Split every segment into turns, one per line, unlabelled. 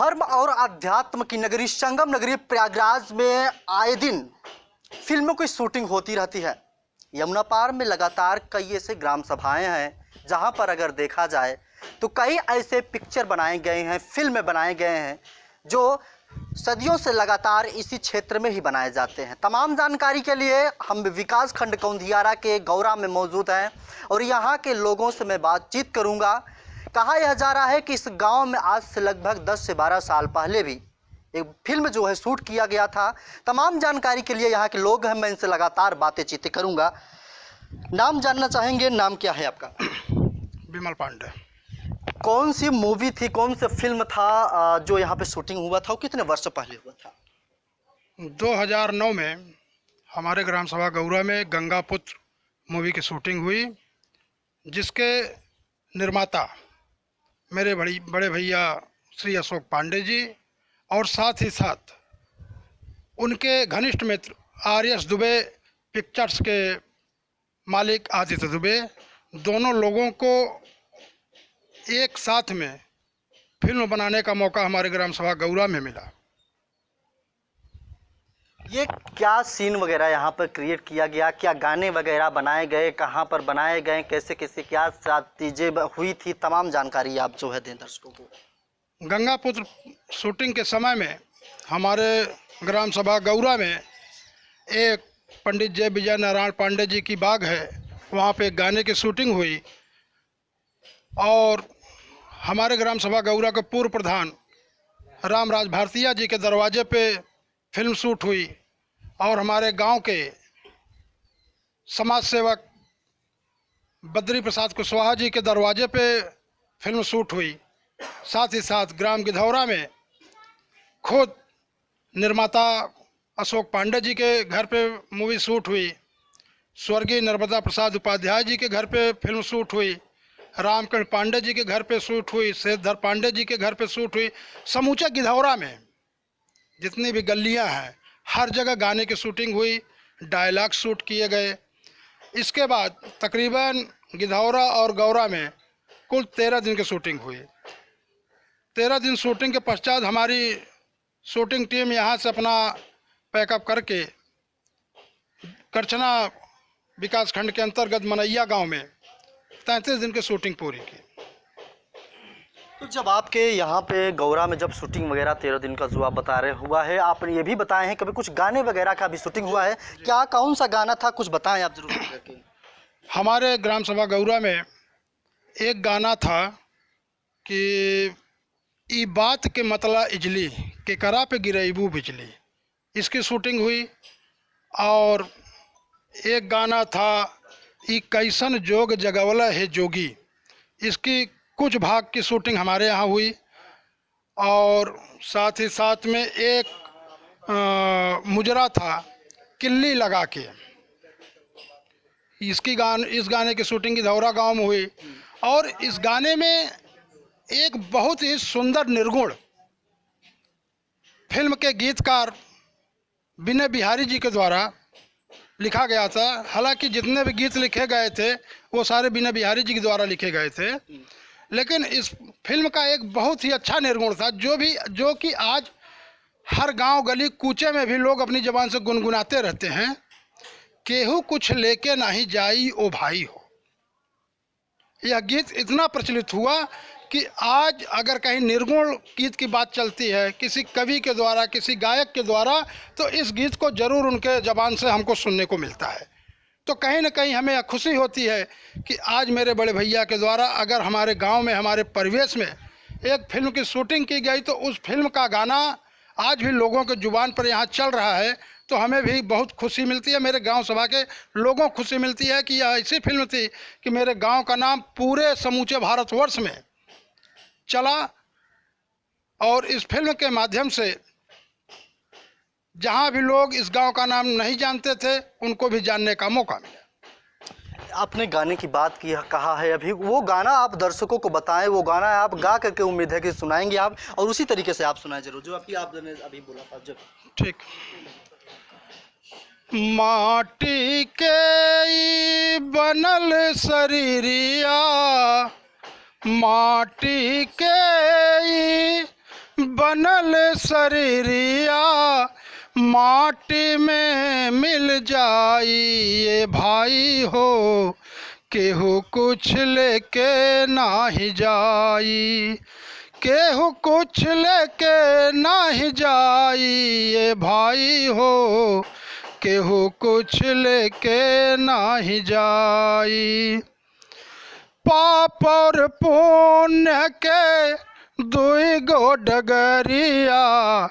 धर्म और अध्यात्म की नगरी संगम नगरी प्रयागराज में आए दिन फिल्मों की शूटिंग होती रहती है। यमुना पार में लगातार कई ऐसे ग्राम सभाएं हैं जहां पर अगर देखा जाए तो कई ऐसे पिक्चर बनाए गए हैं, फिल्में बनाए गए हैं जो सदियों से लगातार इसी क्षेत्र में ही बनाए जाते हैं। तमाम जानकारी के लिए हम विकास खंड कौंधियारा के गौरा में मौजूद हैं और यहाँ के लोगों से मैं बातचीत करूँगा। कहा यह जा रहा है कि इस गांव में आज से लगभग 10 से 12 साल पहले भी एक फिल्म जो है शूट किया गया था। तमाम जानकारी के लिए यहाँ के लोग हैं, मैं इनसे लगातार बातें करूँगा। नाम जानना चाहेंगे, नाम क्या है आपका?
विमल पांडे।
कौन सी मूवी थी, कौन सा फिल्म था जो यहाँ पे शूटिंग हुआ था और कितने वर्ष पहले हुआ था?
2009 में हमारे ग्राम सभा गौरा में गंगा पुत्र मूवी की शूटिंग हुई, जिसके निर्माता मेरे बड़े भैया श्री अशोक पांडे जी और साथ ही साथ उनके घनिष्ठ मित्र आर.एस. दुबे पिक्चर्स के मालिक आदित्य दुबे, दोनों लोगों को एक साथ में फिल्म बनाने का मौका हमारे ग्राम सभा गौरा में मिला।
ये क्या सीन वगैरह यहाँ पर क्रिएट किया गया, क्या गाने वगैरह बनाए गए, कहाँ पर बनाए गए, कैसे कैसे क्या चीज़ें हुई थी, तमाम जानकारी आप जो है दें दर्शकों को।
गंगा पुत्र शूटिंग के समय में हमारे ग्राम सभा गौरा में एक पंडित जय विजय नारायण पांडे जी की बाग है, वहाँ पे एक गाने की शूटिंग हुई और हमारे ग्राम सभा गौरा के पूर्व प्रधान रामराज भारतीय जी के दरवाजे पे फिल्म शूट हुई और हमारे गांव के समाज सेवक बद्री प्रसाद कुशवाहा जी के दरवाजे पे फिल्म शूट हुई। साथ ही साथ ग्राम गिधौरा में खुद निर्माता अशोक पांडे जी के घर पे मूवी शूट हुई। स्वर्गीय नर्मदा प्रसाद उपाध्याय जी के घर पे फिल्म शूट हुई। रामकृष्ण पांडे जी के घर पे शूट हुई। शेषधर पांडे जी के घर पे शूट हुई। समूचा गिधौरा में जितनी भी गलियां हैं हर जगह गाने की शूटिंग हुई, डायलॉग शूट किए गए। इसके बाद तकरीबन गिधौरा और गौरा में कुल 13 दिन की शूटिंग हुई। 13 दिन शूटिंग के पश्चात हमारी शूटिंग टीम यहाँ से अपना पैकअप करके करछना विकास खंड के अंतर्गत मनैया गांव में 33 दिन की शूटिंग पूरी की।
तो जब आपके यहाँ पे गौरा में जब शूटिंग वगैरह 13 दिन का जो आप बता रहे हुआ है, आपने ये भी बताए हैं कभी कुछ गाने वगैरह का भी शूटिंग हुआ है, क्या कौन सा गाना था, कुछ बताएं आप जरूर करके।
हमारे ग्राम सभा गौरा में एक गाना था कि ई बात के मतला इजली के करा पे गिरेबू बिजली, इसकी शूटिंग हुई। और एक गाना था ई कैसन जोग जगवला है जोगी, इसकी कुछ भाग की शूटिंग हमारे यहाँ हुई। और साथ ही साथ में एक मुजरा था किल्ली लगा के, इस गाने की शूटिंग गिधौरा गांव में हुई। और इस गाने में एक बहुत ही सुंदर निर्गुण फिल्म के गीतकार विनय बिहारी जी के द्वारा लिखा गया था। हालांकि जितने भी गीत लिखे गए थे वो सारे विनय बिहारी जी के द्वारा लिखे गए थे, लेकिन इस फिल्म का एक बहुत ही अच्छा निर्गुण था जो कि आज हर गांव गली कूचे में भी लोग अपनी ज़बान से गुनगुनाते रहते हैं। केहू कुछ लेके नहीं जाई ओ भाई हो, यह गीत इतना प्रचलित हुआ कि आज अगर कहीं निर्गुण गीत की बात चलती है किसी कवि के द्वारा, किसी गायक के द्वारा, तो इस गीत को ज़रूर उनके ज़बान से हमको सुनने को मिलता है। तो कहीं ना कहीं हमें खुशी होती है कि आज मेरे बड़े भैया के द्वारा अगर हमारे गांव में, हमारे परिवेश में एक फिल्म की शूटिंग की गई तो उस फिल्म का गाना आज भी लोगों के ज़ुबान पर यहाँ चल रहा है, तो हमें भी बहुत खुशी मिलती है। मेरे गांव सभा के लोगों को खुशी मिलती है कि यह ऐसी फिल्म थी कि मेरे गांव का नाम पूरे समूचे भारतवर्ष में चला। और इस फिल्म के माध्यम से जहां भी लोग इस गांव का नाम नहीं जानते थे उनको भी जानने का मौका मिला।
आपने गाने की बात की, कहा है अभी, वो गाना आप दर्शकों को बताएं, वो गाना आप गा करके उम्मीद है कि सुनाएंगे आप, और उसी तरीके से आप सुनाएं जरूर जो आपने अभी बोला था। जब
ठीक। माटी के बनल शरीरिया, माटी के बनल शरीरिया माटी में मिल जाई ये भाई हो, केहू कुछ लेके नाही जाई, केहू कुछ लेके नाही जाई ये भाई हो, केहू कुछ लेके नाही जाई। पाप और पुण्य के दुई गो डगरिया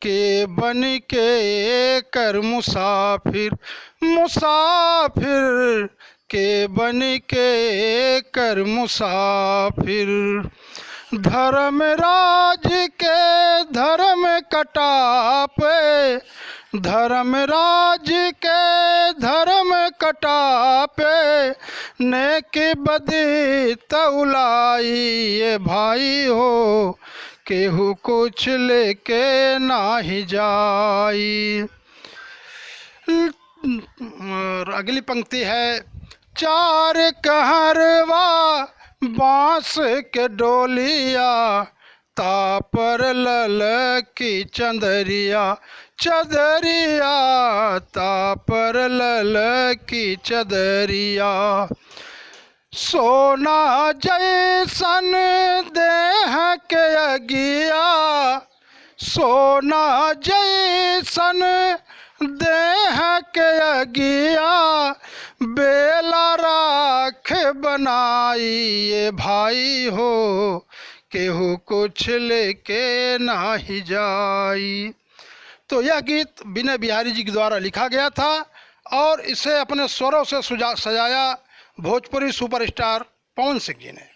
के बन के कर मुसाफिर, मुसाफिर के बन के कर मुसाफिर। धर्मराज के धर्म कटापे, धर्मराज के धर्म कटापे, नेकी बदी तौलाई ये भाई हो, केहू कुछ लेके नाही जाई। और अगली पंक्ति है, चार कहरवा बांस के डोलिया, तापर लल की चंदरिया, चदरिया तापर लल की चदरिया। सोना जैसन देह के अगिया, सोना जैसन देह के अगिया, बेला राख बनाई ये भाई हो, केहू कुछ लेके नाही जाई। तो यह गीत विनय बिहारी जी के द्वारा लिखा गया था और इसे अपने स्वरों से सजाया भोजपुरी सुपरस्टार पवन सिंह जी ने।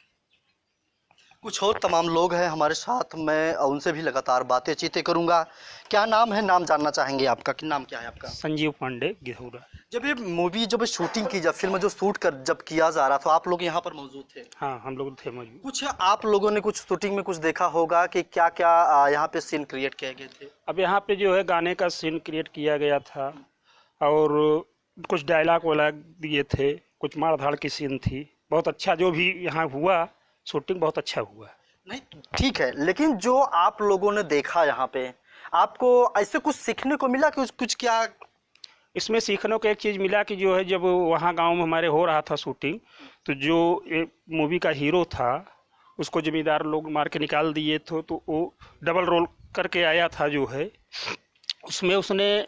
कुछ और तमाम लोग हैं हमारे साथ, मैं उनसे भी लगातार बातें चीतें करूंगा। क्या नाम है, नाम जानना चाहेंगे आपका, कि नाम क्या है आपका?
संजीव पांडे गिधौरा।
जब ये मूवी जब शूटिंग की, जब फिल्म जो शूट कर जब किया जा रहा था, आप लोग यहाँ पर मौजूद थे?
हाँ, हम लोग थे मौजूद।
कुछ आप लोगों ने कुछ शूटिंग में कुछ देखा होगा कि क्या क्या यहाँ पे सीन क्रिएट किए गए थे?
अब यहाँ पे जो है गाने का सीन क्रिएट किया गया था और कुछ डायलॉग वायलॉग दिए थे, कुछ मार धाड़ की सीन थी। बहुत अच्छा जो भी यहाँ हुआ, शूटिंग बहुत अच्छा हुआ।
नहीं ठीक है, लेकिन जो आप लोगों ने देखा यहाँ पे, आपको ऐसे कुछ सीखने को मिला कि कुछ क्या?
इसमें सीखने को एक चीज़ मिला कि जो है जब वहाँ गांव में हमारे हो रहा था शूटिंग, तो जो मूवी का हीरो था उसको जमींदार लोग मार के निकाल दिए थे, तो वो डबल रोल करके आया था जो है। उसमें उसने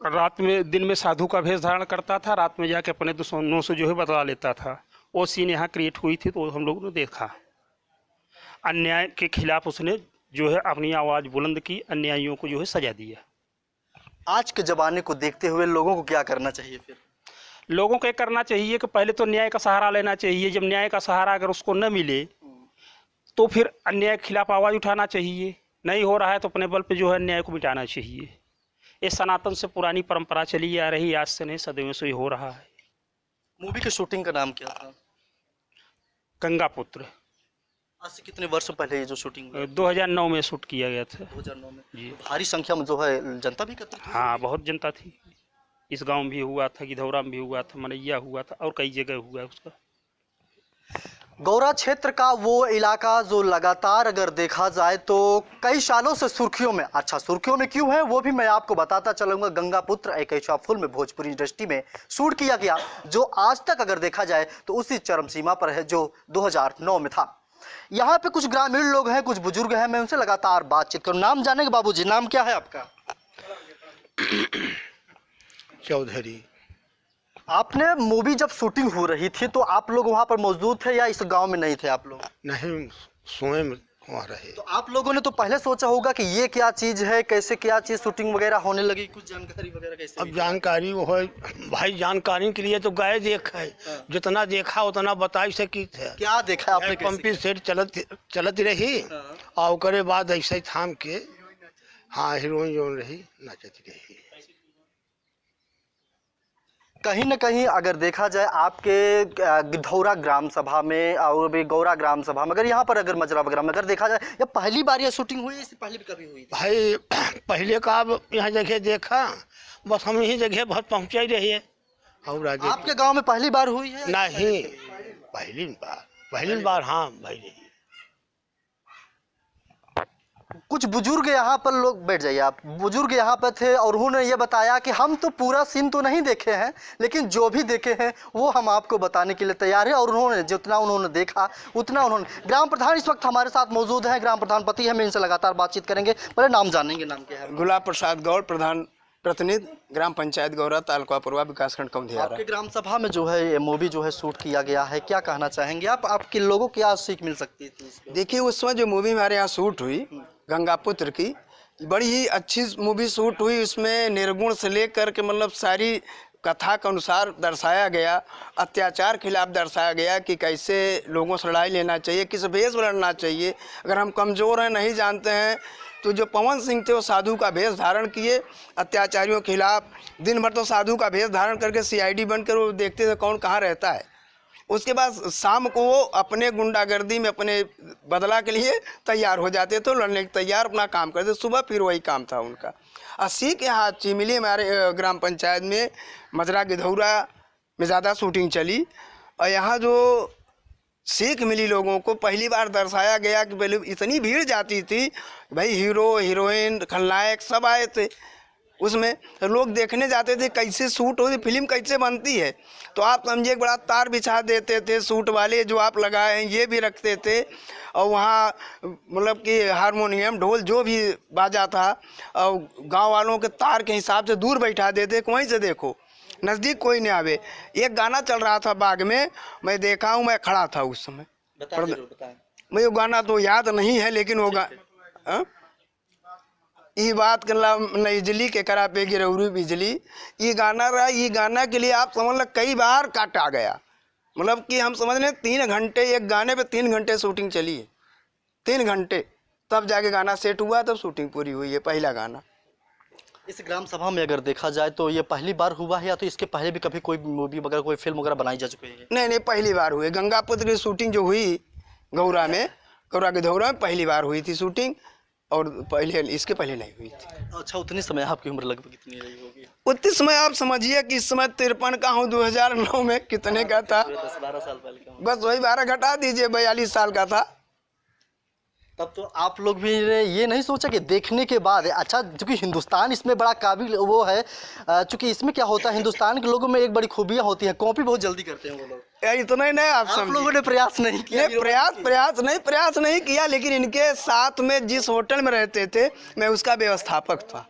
रात में, दिन में साधु का भेष धारण करता था, रात में जाके अपने दुश्मनों से जो है बदला लेता था। वो सीन यहाँ क्रिएट हुई थी, तो हम लोगों ने देखा। अन्याय के खिलाफ उसने जो है अपनी आवाज़ बुलंद की, अन्यायियों को जो है सजा दिया।
आज के ज़माने को देखते हुए लोगों को क्या करना चाहिए फिर?
लोगों को ये करना चाहिए कि पहले तो न्याय का सहारा लेना चाहिए। जब न्याय का सहारा अगर उसको न मिले तो फिर अन्याय के खिलाफ आवाज़ उठाना चाहिए। नहीं हो रहा है तो अपने बल पे जो है अन्याय को मिटाना चाहिए। ये सनातन से पुरानी परंपरा चली आ रही, आज से नहीं सदियों से ही हो रहा है।
मूवी की शूटिंग का नाम क्या था?
गंगा पुत्र।
आज से कितने वर्ष पहले ये जो शूटिंग हुई?
2009 में शूट किया गया था।
2009 में
जी।
भारी संख्या में जो है जनता भी एकत्रित हुई?
हाँ, बहुत जनता थी। इस गांव में भी हुआ था, गिधौरा में भी हुआ था, मनैया हुआ था और कई जगह हुआ है उसका।
गौरा क्षेत्र का वो इलाका जो लगातार अगर देखा जाए तो कई सालों से सुर्खियों में, अच्छा सुर्खियों में क्यों है वो भी मैं आपको बताता चलूंगा। गंगा पुत्र एक ऐसा फिल्म में भोजपुरी इंडस्ट्री में शूट किया गया जो आज तक अगर देखा जाए तो उसी चरम सीमा पर है जो 2009 में था। यहाँ पे कुछ ग्रामीण लोग हैं, कुछ बुजुर्ग हैं, मैं उनसे लगातार बातचीत करूँ। नाम जानेंगे बाबूजी, नाम क्या है आपका?
चौधरी।
आपने मूवी जब शूटिंग हो रही थी तो आप लोग वहाँ पर मौजूद थे या इस गांव में नहीं थे आप लोग?
नहीं, स्वयं वहाँ रहे।
तो आप लोगों ने तो पहले सोचा होगा कि ये क्या चीज़ है, कैसे क्या चीज़ शूटिंग वगैरह होने लगी, कुछ जानकारी वगैरह कैसे?
अब जानकारी वो है भाई, जानकारी के लिए तो गए देख है। जितना देखा उतना बताई सकी थे।
क्या देखा आपने?
पंपी सेट चलत रही और ओकरे बाद ऐसे ही थाम के, हाँ हीरोइन जो रही नचत रही।
कहीं न कहीं अगर देखा जाए आपके गिधौरा ग्राम सभा में और भी गौरा ग्राम सभा में, अगर यहाँ पर अगर मजरा वगैरह में अगर देखा जाए, या पहली बार ये शूटिंग हुई है, इससे पहले भी कभी हुई थी?
भाई पहले का अब यहाँ जगह देखा, बस हम यही जगह बहुत पहुँचा ही रही है। और
आपके गांव में पहली बार हुई है?
नहीं, पहली बार हाँ भाई।
कुछ बुजुर्ग यहाँ पर लोग, बैठ जाइए आप, बुजुर्ग यहाँ पर थे और उन्होंने ये बताया कि हम तो पूरा सीन तो नहीं देखे हैं, लेकिन जो भी देखे हैं वो हम आपको बताने के लिए तैयार है। और उन्होंने जितना उन्होंने देखा उतना उन्होंने, ग्राम प्रधान इस वक्त हमारे साथ मौजूद हैं, ग्राम प्रधान पति हैं, हम इनसे लगातार बातचीत करेंगे। पहले नाम जानेंगे, नाम क्या है?
गुलाब प्रसाद गौड़, प्रधान प्रतिनिधि ग्राम पंचायत गौरा, तालुका पूर्वा, विकासखंड कौंधियारा।
आपके ग्राम सभा में जो है ये मूवी जो है शूट किया गया है, क्या कहना चाहेंगे आप? आपके लोगों क्या सीख मिल सकती थी इसमें?
देखिए उस समय जो मूवी हमारे यहाँ शूट हुई गंगापुत्र की, बड़ी ही अच्छी मूवी शूट हुई। उसमें निर्गुण से लेकर के मतलब सारी कथा के अनुसार दर्शाया गया, अत्याचार के खिलाफ दर्शाया गया कि कैसे लोगों से लड़ाई लेना चाहिए, किस भेष में लड़ना चाहिए। अगर हम कमज़ोर हैं, नहीं जानते हैं, तो जो पवन सिंह थे वो साधु का भेष धारण किए, अत्याचारियों के खिलाफ दिन भर तो साधु का भेष धारण करके CID बनकर वो देखते थे कौन कहाँ रहता है। उसके बाद शाम को वो अपने गुंडागर्दी में अपने बदला के लिए तैयार हो जाते थे, लड़ने के तैयार अपना काम करते, सुबह फिर वही काम था उनका। अस्सी के हाथ चिमिली हमारे ग्राम पंचायत में मजरा गिधौरा में ज़्यादा शूटिंग चली, और यहाँ जो सीख मिली लोगों को, पहली बार दर्शाया गया कि पहले इतनी भीड़ जाती थी भाई, हीरो हीरोइन खलनायक सब आए थे उसमें, तो लोग देखने जाते थे कैसे शूट होती, फिल्म कैसे बनती है। तो आप समझिए बड़ा तार बिछा देते थे, शूट वाले जो आप लगाए हैं ये भी रखते थे, और वहाँ मतलब कि हारमोनियम ढोल जो भी बाजा था, और गांव वालों के तार के हिसाब से दूर बैठा देते, वहीं से देखो, नज़दीक कोई नहीं आवे। एक गाना चल रहा था बाग में, मैं देखा हूँ, मैं खड़ा था उस समय। मुझे वो गाना तो याद नहीं है, लेकिन वो ये बात करला नजली के करा पे गिरौरी बिजली, ये गाना रहा। ये गाना के लिए आप समझ लो कई बार काटा गया, मतलब कि हम समझ लें 3 घंटे, एक गाने पे 3 घंटे शूटिंग चली है, 3 घंटे, तब जाके गाना सेट हुआ, तब शूटिंग पूरी हुई है, पहला गाना।
इस ग्राम सभा में अगर देखा जाए तो ये पहली बार हुआ है, या तो इसके पहले भी कभी कोई मूवी वगैरह कोई फिल्म वगैरह बनाई जा चुकी है?
नहीं, पहली बार हुई। गंगापुत्र की शूटिंग जो हुई गौरा में, गौरा के धौरा में पहली बार हुई थी शूटिंग, और पहले इसके पहले नहीं हुई थी।
अच्छा, उतनी समय आपकी उम्र लगभग कितनी रही होगी?
उतनी समय आप समझिए कि इस समय 53 का हूँ, 2009 में कितने का था,
10-12 साल पहले का।
बस वही 12 घटा दीजिए, 42 साल का था।
तब तो आप लोग भी ने ये नहीं सोचा कि देखने के बाद, अच्छा चूँकि हिंदुस्तान इसमें बड़ा काबिल वो है, चूँकि इसमें क्या होता है, हिंदुस्तान के लोगों में एक बड़ी खूबियाँ होती हैं, कॉपी बहुत जल्दी करते हैं वो लोग।
इतना ही नहीं, आप
लोगों ने प्रयास नहीं किया?
प्रयास नहीं किया, लेकिन इनके साथ में जिस होटल में रहते थे, मैं उसका व्यवस्थापक था।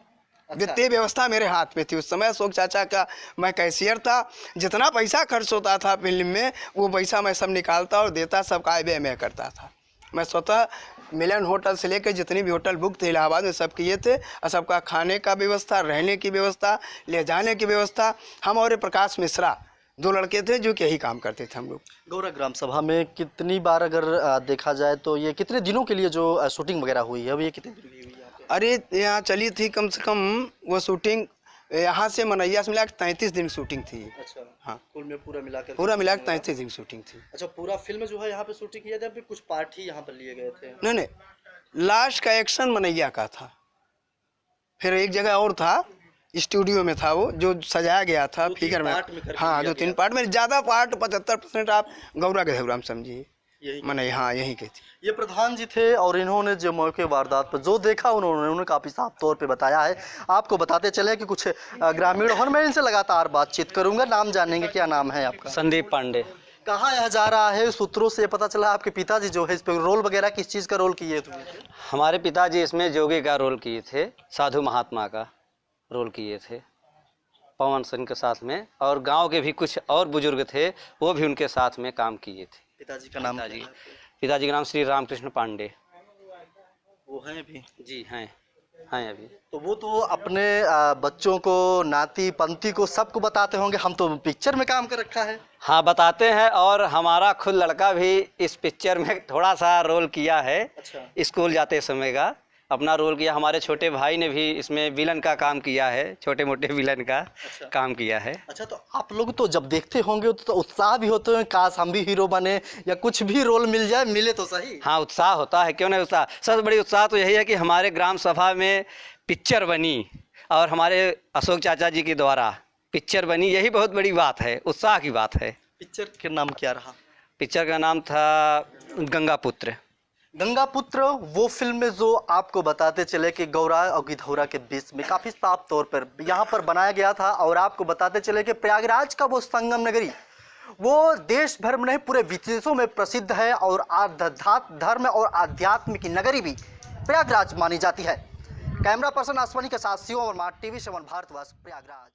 वित्तीय व्यवस्था मेरे हाथ में थी उस समय। अशोक चाचा का मैं कैशियर था। जितना पैसा खर्च होता था फिल्म में, वो पैसा मैं सब निकालता और देता, सबका आय व्यय मैं करता था। मैं स्वतः मिलन होटल से लेकर जितनी भी होटल बुक थे इलाहाबाद में सब किए थे, और सबका खाने का व्यवस्था, रहने की व्यवस्था, ले जाने की व्यवस्था। हम और प्रकाश मिश्रा 2 लड़के थे जो कि यही काम करते थे हम लोग।
गौरा ग्राम सभा में कितनी बार अगर देखा जाए तो ये कितने दिनों के लिए जो शूटिंग वगैरह हुई है, अब ये कितने दिन की हुई है?
अरे यहाँ चली थी कम से कम वो शूटिंग, यहाँ से मनैया से मिला 33 दिन शूटिंग थी।
अच्छा,
हाँ,
कुल में पूरा मिला
33 दिन शूटिंग थी।
अच्छा, पूरा फिल्म जो है यहाँ पे शूटिंग किया था, फिर कुछ पार्ट ही यहाँ पर लिए गए थे?
नहीं, लास्ट का एक्शन मनैया का था, फिर एक जगह और था, स्टूडियो में था वो, जो सजाया गया था फिगर में। हाँ, 2-3 पार्ट में, ज़्यादा पार्ट 75% आप गौरा के धौरा में समझिए, मैंने हाँ यही कही थी।
ये प्रधान जी थे और इन्होंने जो मौके वारदात पर जो देखा उन्होंने काफ़ी साफ तौर पे बताया है। आपको बताते चले कि कुछ ग्रामीण, और मैं इनसे लगातार बातचीत करूंगा। नाम जानेंगे, क्या नाम है आपका?
संदीप पांडे।
कहाँ यह जा रहा है? सूत्रों से पता चला आपके पिताजी जो है इस पर रोल वगैरह किस चीज़ का रोल किए थे?
हमारे पिताजी इसमें जोगी का रोल किए थे, साधु महात्मा का रोल किए थे पवन सिंह के साथ में, और गांव के भी कुछ और बुजुर्ग थे वो भी उनके साथ में काम किए थे।
पिताजी का नाम?
पिताजी का नाम श्री रामकृष्ण पांडे।
वो हैं अभी?
जी हैं अभी।
तो वो तो अपने बच्चों को, नाती पंती को, सबको बताते होंगे, हम तो पिक्चर में काम कर रखा है।
हाँ, बताते हैं, और हमारा खुद लड़का भी इस पिक्चर में थोड़ा सा रोल किया है।
अच्छा।
स्कूल जाते समय का अपना रोल किया। हमारे छोटे भाई ने भी इसमें विलन का काम किया है, छोटे मोटे विलन का काम किया है।
अच्छा, तो आप लोग तो जब देखते होंगे तो उत्साह भी होते हैं, काश हम भी हीरो बने या कुछ भी रोल मिल जाए, मिले तो सही।
हाँ, उत्साह होता है, क्यों नहीं उत्साह। सबसे बड़ी उत्साह तो यही है कि हमारे ग्राम सभा में पिक्चर बनी और हमारे अशोक चाचा जी के द्वारा पिक्चर बनी, यही बहुत बड़ी बात है, उत्साह की बात है।
पिक्चर का नाम क्या रहा?
पिक्चर का नाम था गंगापुत्र।
गंगापुत्र वो फिल्म में जो आपको बताते चले कि गौरा और गिधौरा के बीच में काफ़ी साफ तौर पर यहाँ पर बनाया गया था, और आपको बताते चले कि प्रयागराज का वो संगम नगरी वो देश भर में नहीं पूरे विदेशों में प्रसिद्ध है, और धर्म और आध्यात्म की नगरी भी प्रयागराज मानी जाती है। कैमरा पर्सन आसवानी के साथ शिवम वर्मा, TV7 भारतवर्ष, प्रयागराज।